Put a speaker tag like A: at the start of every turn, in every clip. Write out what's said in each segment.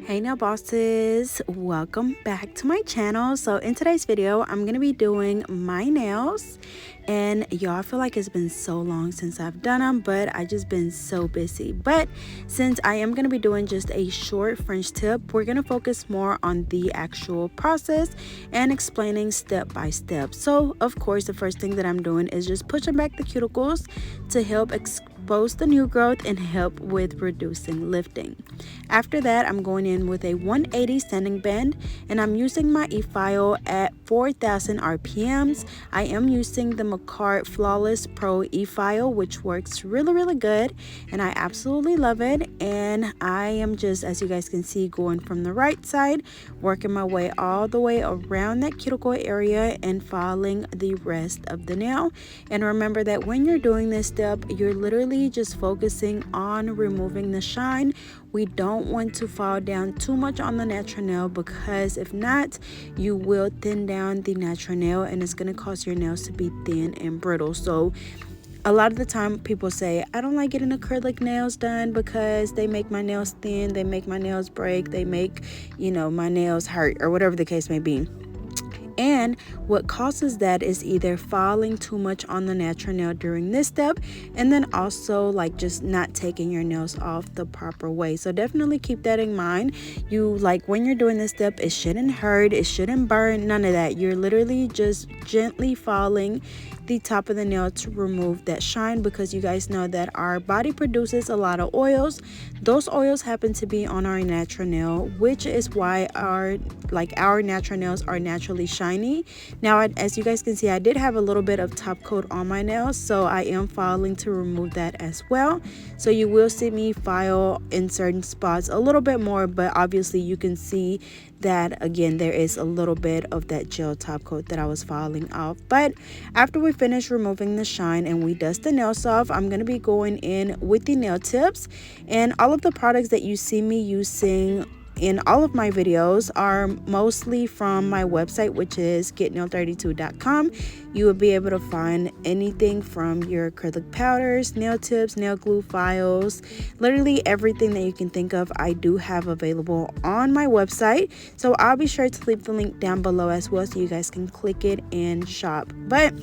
A: Hey nail bosses, welcome back to my channel. So in today's video I'm gonna be doing my nails, and y'all, I feel like it's been so long since I've done them, but I just been so busy. But since I am gonna be doing just a short French tip, we're gonna focus more on the actual process and explaining step by step. So of course the first thing that I'm doing is just pushing back the cuticles to help expose the new growth and help with reducing lifting. After that, I'm going in with a 180 sanding band, and I'm using my e-file at 4,000 RPMs. I am using the Macart Flawless Pro e-file, which works really good, and I absolutely love it. And I am just, as you guys can see, going from the right side, working my way all the way around that cuticle area and filing the rest of the nail. And remember that when you're doing this step, you're literally just focusing on removing the shine. We don't want to fall down too much on the natural nail, because if not, you will thin down the natural nail and it's going to cause your nails to be thin and brittle. So a lot of the time people say, I don't like getting acrylic nails done because they make my nails thin, they make my nails break, they make, my nails hurt, or whatever the case may be. And what causes that is either falling too much on the natural nail during this step, and then also like just not taking your nails off the proper way. So definitely keep that in mind. When you're doing this step, it shouldn't hurt, it shouldn't burn, none of that. You're literally just gently filing the top of the nail to remove that shine, because you guys know that our body produces a lot of oils. Those oils happen to be on our natural nail, which is why our natural nails are naturally shiny. Now, as you guys can see, I did have a little bit of top coat on my nails, so I am filing to remove that as well. So you will see me file in certain spots a little bit more, but obviously you can see that again there is a little bit of that gel top coat that I was filing off. But after we finish removing the shine and we dust the nails off, I'm going to be going in with the nail tips. And all of the products that you see me using in all of my videos are mostly from my website, which is getnail32.com. You will be able to find anything from your acrylic powders, nail tips, nail glue files, literally everything that you can think of I do have available on my website. So I'll be sure to leave the link down below as well, so you guys can click it and shop. But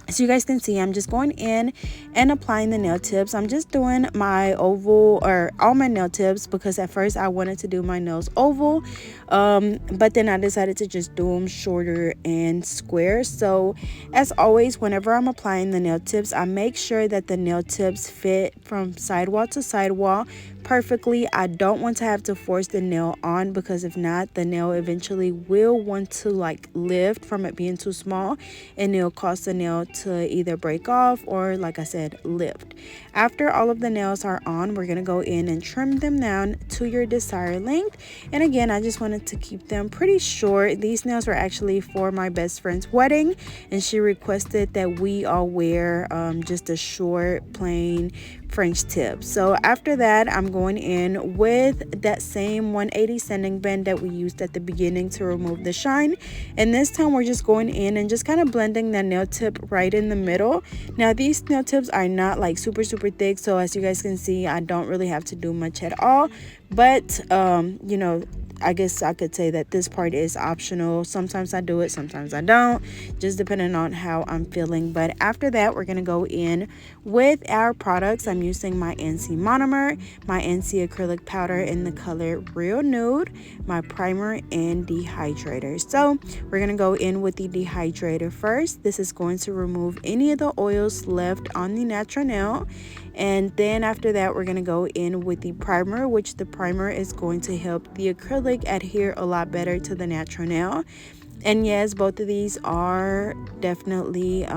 A: as you guys can see, I'm just going in and applying the nail tips. I'm just doing my oval, or all my nail tips, because at first I wanted to do my nails oval, but then I decided to just do them shorter and square. So as always, whenever I'm applying the nail tips, I make sure that the nail tips fit from sidewall to sidewall perfectly. I don't want to have to force the nail on, because if not, the nail eventually will want to lift from it being too small, and it'll cause the nail to either break off or, like I said, lift. After all of the nails are on, we're going to go in and trim them down to your desired length. And again, I just wanted to keep them pretty short. These nails were actually for my best friend's wedding, and she requested that we all wear just a short plain French tip. So after that, I'm going in with that same 180 sanding band that we used at the beginning to remove the shine, and this time we're just going in and just kind of blending that nail tip right in the middle. Now these nail tips are not like super thick, so as you guys can see, I don't really have to do much at all. But I guess I could say that this part is optional. Sometimes I do it, sometimes I don't, just depending on how I'm feeling. But after that, we're going to go in with our products. I'm using my NC monomer, my NC acrylic powder in the color Real Nude, my primer, and dehydrator. So we're going to go in with the dehydrator first. This is going to remove any of the oils left on the natural nail. And then after that, we're going to go in with the primer, which the primer is going to help the acrylic adhere a lot better to the natural nail. And yes, both of these are definitely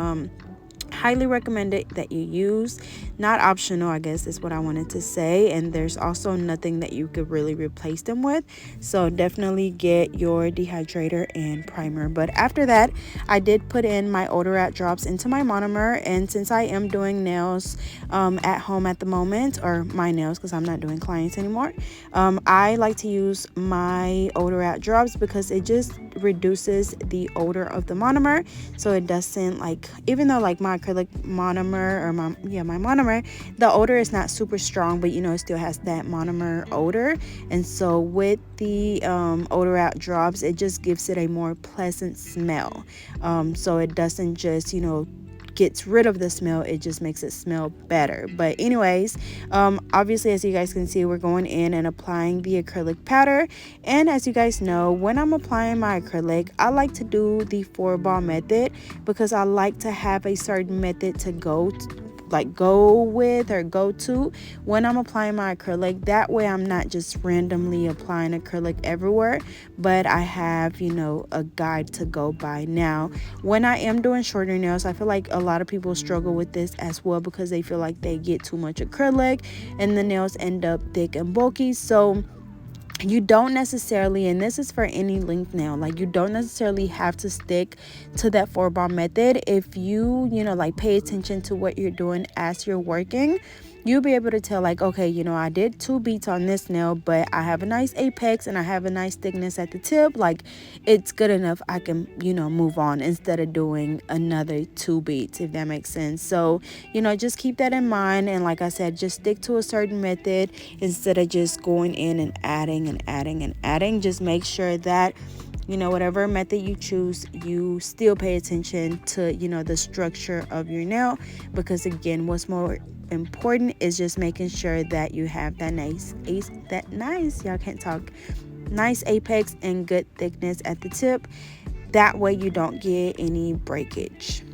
A: highly recommended that you use, not optional, I guess is what I wanted to say. And there's also nothing that you could really replace them with, so definitely get your dehydrator and primer. But after that, I did put in my Odorant drops into my monomer, and since I am doing nails at home at the moment, or my nails, because I'm not doing clients anymore, I like to use my Odorant drops because it just reduces the odor of the monomer, so it doesn't, like, even though like my acrylic monomer, or my monomer, the odor is not super strong, but it still has that monomer odor. And so with the odor out drops, it just gives it a more pleasant smell. So it doesn't just gets rid of the smell, it just makes it smell better. But anyways, obviously, as you guys can see, we're going in and applying the acrylic powder. And as you guys know, when I'm applying my acrylic, I like to do the 4-ball method, because I like to have a certain method to go with or go to when I'm applying my acrylic. That way I'm not just randomly applying acrylic everywhere, but I have a guide to go by. Now, when I am doing shorter nails, I feel like a lot of people struggle with this as well, because they feel like they get too much acrylic and the nails end up thick and bulky. So you don't necessarily, and this is for any length nail, like you don't necessarily have to stick to that 4-ball method. If you like pay attention to what you're doing as you're working, you'll be able to tell, like, okay, I did 2 beats on this nail, but I have a nice apex and I have a nice thickness at the tip. Like, it's good enough. I can, move on instead of doing another 2 beats, if that makes sense. So, just keep that in mind. And like I said, just stick to a certain method instead of just going in and adding and adding and adding. Just make sure that whatever method you choose, you still pay attention to the structure of your nail, because again, what's more important is just making sure that you have that nice apex and good thickness at the tip. That way you don't get any breakage.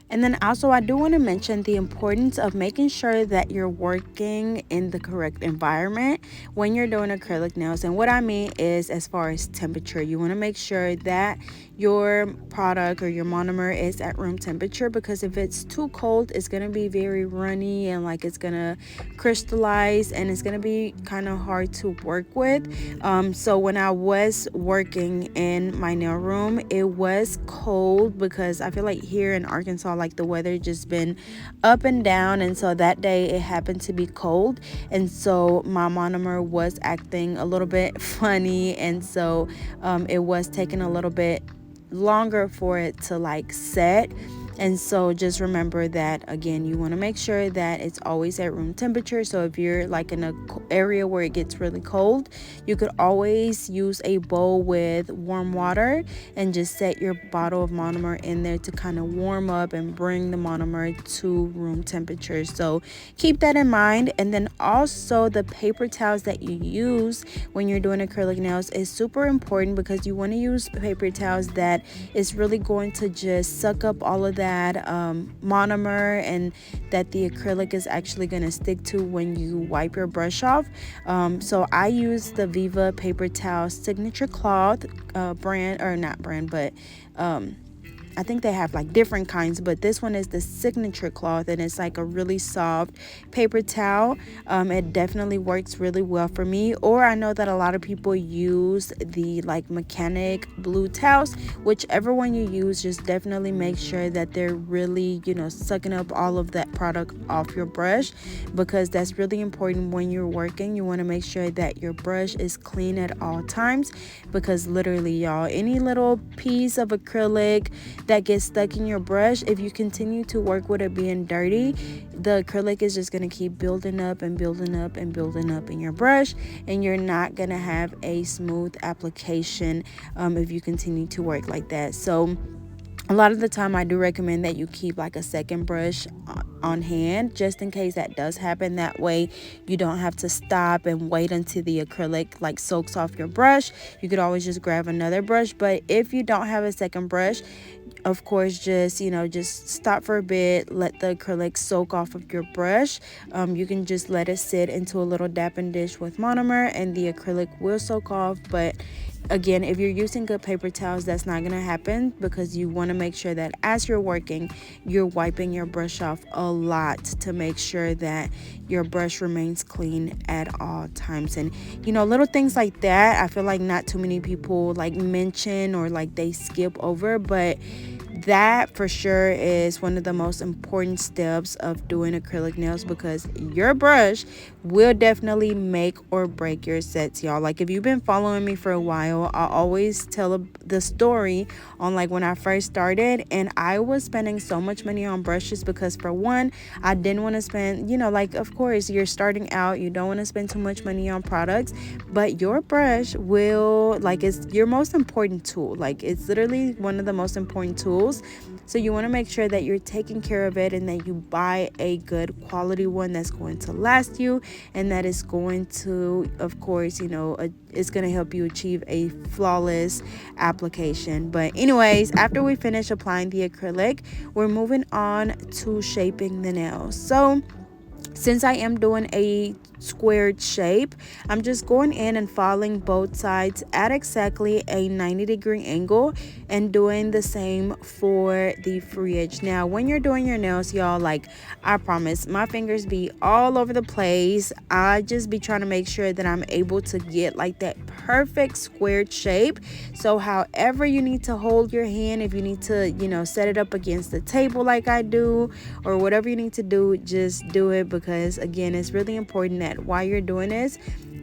A: And then also, I do want to mention the importance of making sure that you're working in the correct environment when you're doing acrylic nails. And what I mean is, as far as temperature, you want to make sure that your product or your monomer is at room temperature, because if it's too cold, it's going to be very runny and like it's going to crystallize and it's going to be kind of hard to work with. So when I was working in my nail room, it was cold, because I feel like here in Arkansas, like the weather just been up and down, and so that day it happened to be cold, and so my monomer was acting a little bit funny, and so it was taking a little bit longer for it to like set. And so just remember that, again, you want to make sure that it's always at room temperature. So if you're like in an area where it gets really cold, you could always use a bowl with warm water and just set your bottle of monomer in there to kind of warm up and bring the monomer to room temperature. So keep that in mind. And then also, the paper towels that you use when you're doing acrylic nails is super important, because you want to use paper towels that is really going to just suck up all of that monomer, and that the acrylic is actually going to stick to when you wipe your brush off. So I use the Viva paper towel signature cloth brand, or not brand, but I think they have like different kinds, but this one is the signature cloth, and it's like a really soft paper towel. It definitely works really well for me. Or I know that a lot of people use the like mechanic blue towels. Whichever one you use, just definitely make sure that they're really, sucking up all of that product off your brush, because that's really important when you're working. You want to make sure that your brush is clean at all times, because literally, y'all, any little piece of acrylic that gets stuck in your brush, if you continue to work with it being dirty, the acrylic is just going to keep building up and building up and building up in your brush, and you're not going to have a smooth application if you continue to work like that. So a lot of the time, I do recommend that you keep like a second brush on hand, just in case that does happen. That way you don't have to stop and wait until the acrylic like soaks off your brush. You could always just grab another brush. But if you don't have a second brush, of course, just stop for a bit, let the acrylic soak off of your brush. You can just let it sit into a little dapping dish with monomer, and the acrylic will soak off. But again, if you're using good paper towels, that's not going to happen, because you want to make sure that as you're working, you're wiping your brush off a lot to make sure that your brush remains clean at all times. And little things like that, I feel like not too many people like mention or like they skip over, but that for sure is one of the most important steps of doing acrylic nails, because your brush will definitely make or break your sets, y'all. Like, if you've been following me for a while, I always tell the story on like when I first started, and I was spending so much money on brushes because, for one, I didn't want to spend, like, of course, you're starting out, you don't want to spend too much money on products, but your brush will, like, it's your most important tool. Like, it's literally one of the most important tools. So you want to make sure that you're taking care of it, and that you buy a good quality one that's going to last you, and that is going to, of course, it's going to help you achieve a flawless application. But anyways, after we finish applying the acrylic, we're moving on to shaping the nails. So since I am doing a squared shape, I'm just going in and following both sides at exactly a 90-degree angle, and doing the same for the free edge. Now, when you're doing your nails, y'all, like, I promise my fingers be all over the place. I just be trying to make sure that I'm able to get like that perfect squared shape. So however you need to hold your hand, if you need to, set it up against the table like I do, or whatever you need to do, just do it, because again, it's really important that while you're doing this,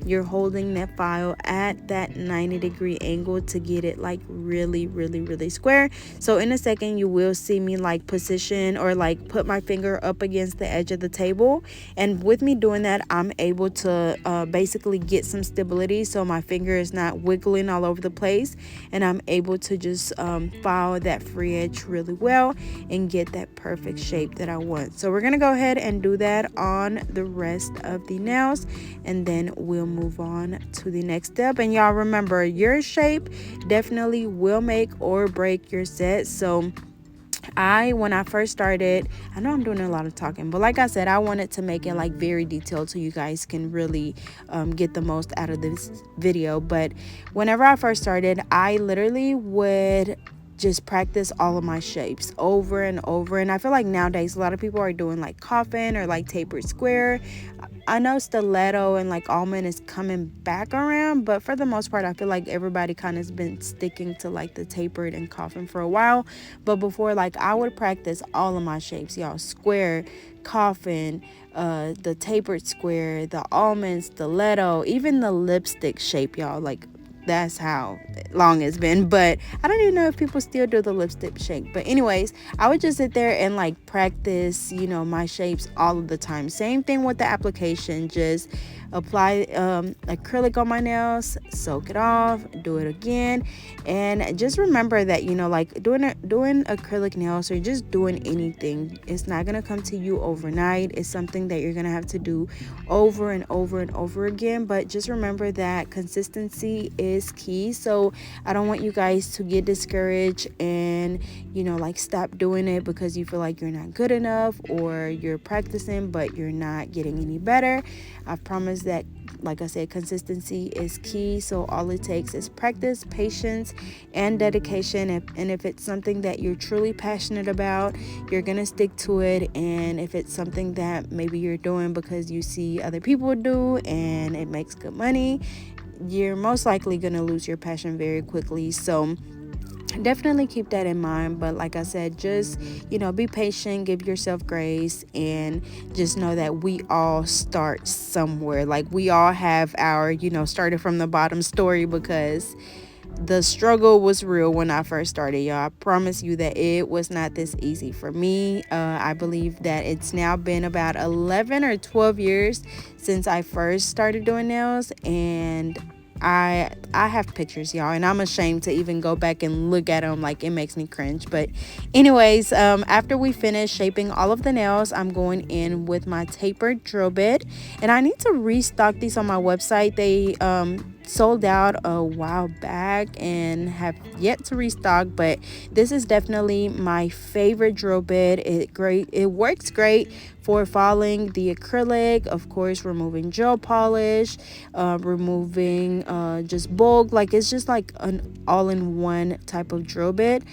A: you're holding that file at that 90-degree angle to get it like really, really, really square. So in a second, you will see me like position or like put my finger up against the edge of the table, and with me doing that, I'm able to basically get some stability, so my finger is not wiggling all over the place, and I'm able to just file that free edge really well and get that perfect shape that I want. So we're gonna go ahead and do that on the rest of the nails, and then we'll move on to the next step. And y'all, remember, your shape definitely will make or break your set. So when I first started, I know I'm doing a lot of talking, but like I said, I wanted to make it like very detailed so you guys can really get the most out of this video. But whenever I first started, I literally would just practice all of my shapes over and over. And I feel like nowadays a lot of people are doing like coffin or like tapered square. I know stiletto and like almond is coming back around, but for the most part, I feel like everybody kind of has been sticking to like the tapered and coffin for a while. But before, like, I would practice all of my shapes, y'all: square, coffin, the tapered square, the almond, stiletto, even the lipstick shape, y'all. Like, that's how long it's been. But I don't even know if people still do the lipstick shape. But anyways, I would just sit there and like practice, my shapes all of the time. Same thing with the application. Just apply acrylic on my nails, soak it off, do it again, and just remember that like doing acrylic nails or just doing anything, it's not gonna come to you overnight. It's something that you're gonna have to do over and over and over again. But just remember that consistency is key. So I don't want you guys to get discouraged and like stop doing it because you feel like you're not good enough, or you're practicing but you're not getting any better. I promise that, like I said, consistency is key. So all it takes is practice, patience, and dedication. And if it's something that you're truly passionate about, you're gonna stick to it. And if it's something that maybe you're doing because you see other people do and it makes good money, you're most likely gonna lose your passion very quickly. So definitely keep that in mind. But like I said, just be patient, give yourself grace, and just know that we all start somewhere. Like, we all have our started from the bottom story, because the struggle was real when I first started, y'all. I promise you that it was not this easy for me. I believe that it's now been about 11 or 12 years since I first started doing nails, and I have pictures, y'all, and I'm ashamed to even go back and look at them. Like, it makes me cringe. But anyways, after we finish shaping all of the nails, I'm going in with my tapered drill bit, and I need to restock these on my website. They sold out a while back and have yet to restock, but this is definitely my favorite drill bit. It works great for filing the acrylic, of course, removing gel polish, removing just bulk. Like, it's just like an all-in-one type of drill bit.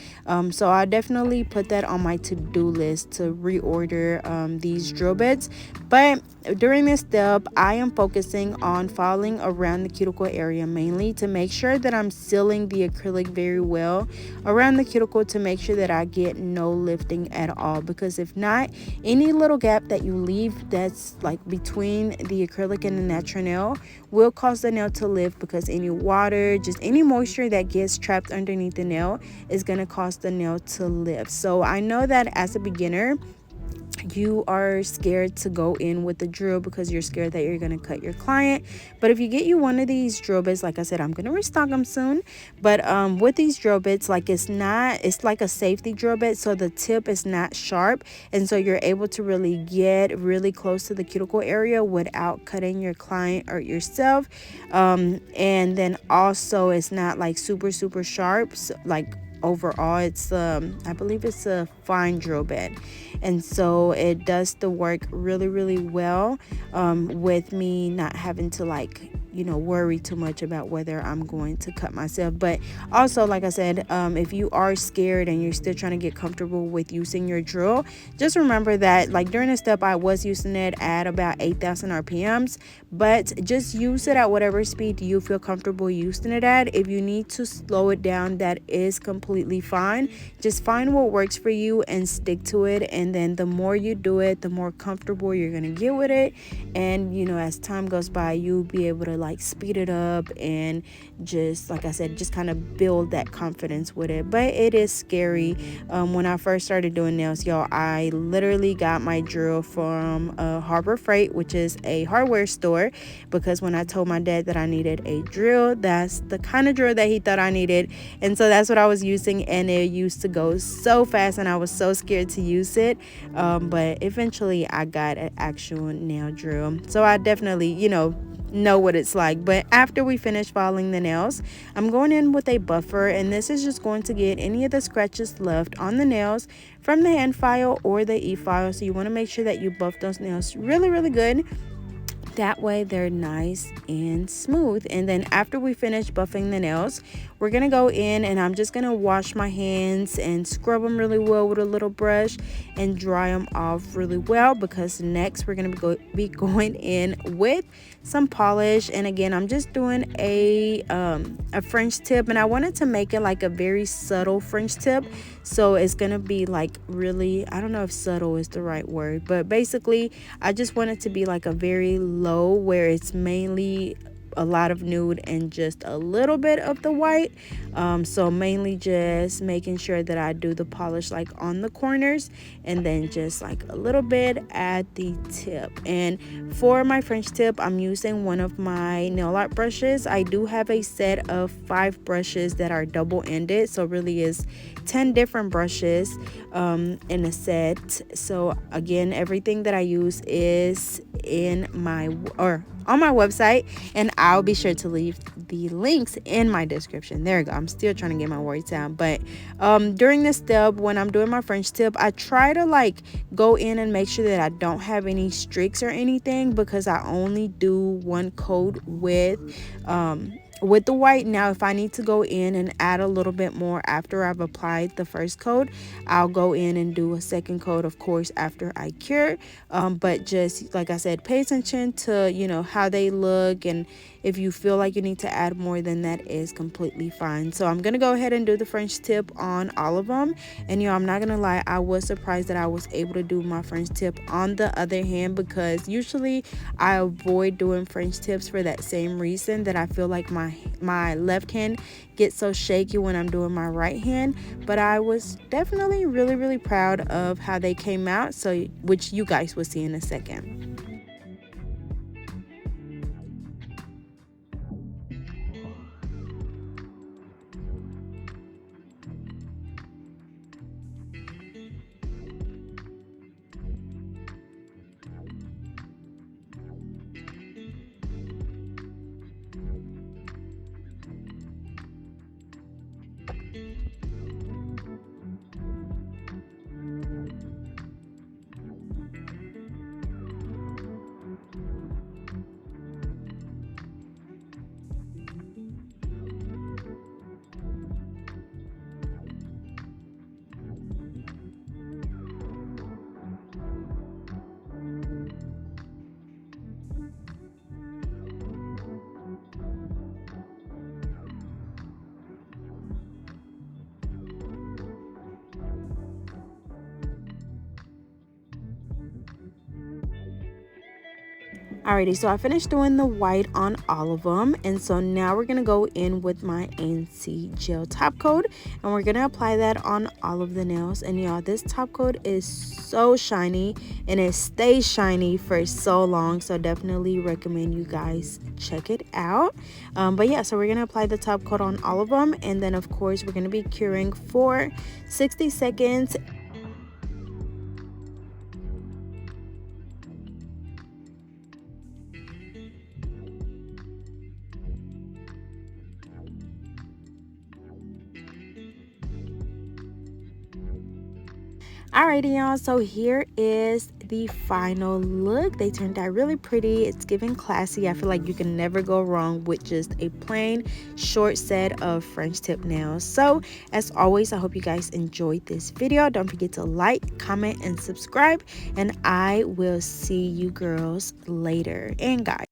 A: So I definitely put that on my to-do list to reorder these drill bits. But during this step, I am focusing on filing around the cuticle area mainly to make sure that I'm sealing the acrylic very well around the cuticle to make sure that I get no lifting at all, because if not, any little gap that you leave that's like between the acrylic and the natural nail will cause the nail to lift, because any water, just any moisture that gets trapped underneath the nail is going to cause the nail to lift. So I know that as a beginner, you are scared to go in with the drill because you're scared that you're going to cut your client. But if you get you one of these drill bits, like I said, I'm going to restock them soon. But with these drill bits, like, it's like a safety drill bit, so the tip is not sharp, and so you're able to really get really close to the cuticle area without cutting your client or yourself. And then also, it's not like super sharp, so, like, overall it's I believe it's a fine drill bit, and so it does the work really well, with me not having to, like, worry too much about whether I'm going to cut myself. But also, like I said, if you are scared and you're still trying to get comfortable with using your drill, just remember that, like, during this step I was using it at about 8,000 RPMs, but just use it at whatever speed you feel comfortable using it at. If you need to slow it down, that is completely fine. Just find what works for you and stick to it, and then the more you do it, the more comfortable you're gonna get with it. And as time goes by, you'll be able to, like, speed it up and just, like I said, just kind of build that confidence with it. But it is scary. When I first started doing nails, y'all, I literally got my drill from Harbor Freight, which is a hardware store, because when I told my dad that I needed a drill, that's the kind of drill that he thought I needed, and so that's what I was using, and it used to go so fast and I was so scared to use it. But eventually I got an actual nail drill, so I definitely know what it's like. But after we finish filing the nails, I'm going in with a buffer, and this is just going to get any of the scratches left on the nails from the hand file or the e-file. So you want to make sure that you buff those nails really good. That way they're nice and smooth. And then after we finish buffing the nails, we're gonna go in and I'm just gonna wash my hands and scrub them really well with a little brush and dry them off really well, because next we're gonna be going in with some polish. And again, I'm just doing a French tip, and I wanted to make it like a very subtle French tip, so it's gonna be like really, I don't know if subtle is the right word, but basically I just want it to be like a very low, where it's mainly a lot of nude and just a little bit of the white. So mainly just making sure that I do the polish like on the corners, and then just like a little bit at the tip. And for my French tip, I'm using one of my nail art brushes. I do have a set of 5 brushes that are double-ended, so really is 10 different brushes in a set. So again, everything that I use is on my website, and I'll be sure to leave the links in my description. There we go. I'm still trying to get my words out. But during this step, when I'm doing my French tip, I try to like go in and make sure that I don't have any streaks or anything, because I only do one coat with the white. Now if I need to go in and add a little bit more after I've applied the first coat, I'll go in and do a second coat, of course, after I cure. But just like I said, pay attention to how they look, and if you feel like you need to add more, then that is completely fine. So I'm gonna go ahead and do the French tip on all of them. And I'm not gonna lie, I was surprised that I was able to do my French tip on the other hand, because usually I avoid doing French tips for that same reason, that I feel like my left hand gets so shaky when I'm doing my right hand. But I was definitely really proud of how they came out, so which you guys will see in a second. Alrighty, so I finished doing the white on all of them, and so now we're gonna go in with my ANC gel top coat, and we're gonna apply that on all of the nails. And y'all, this top coat is so shiny and it stays shiny for so long, so definitely recommend you guys check it out. But yeah, so we're gonna apply the top coat on all of them, and then of course we're gonna be curing for 60 seconds. Alrighty, y'all, so here is the final look. They turned out really pretty. It's giving classy. I feel like you can never go wrong with just a plain short set of French tip nails. So as always, I hope you guys enjoyed this video. Don't forget to like, comment, and subscribe, and I will see you girls later. And guys,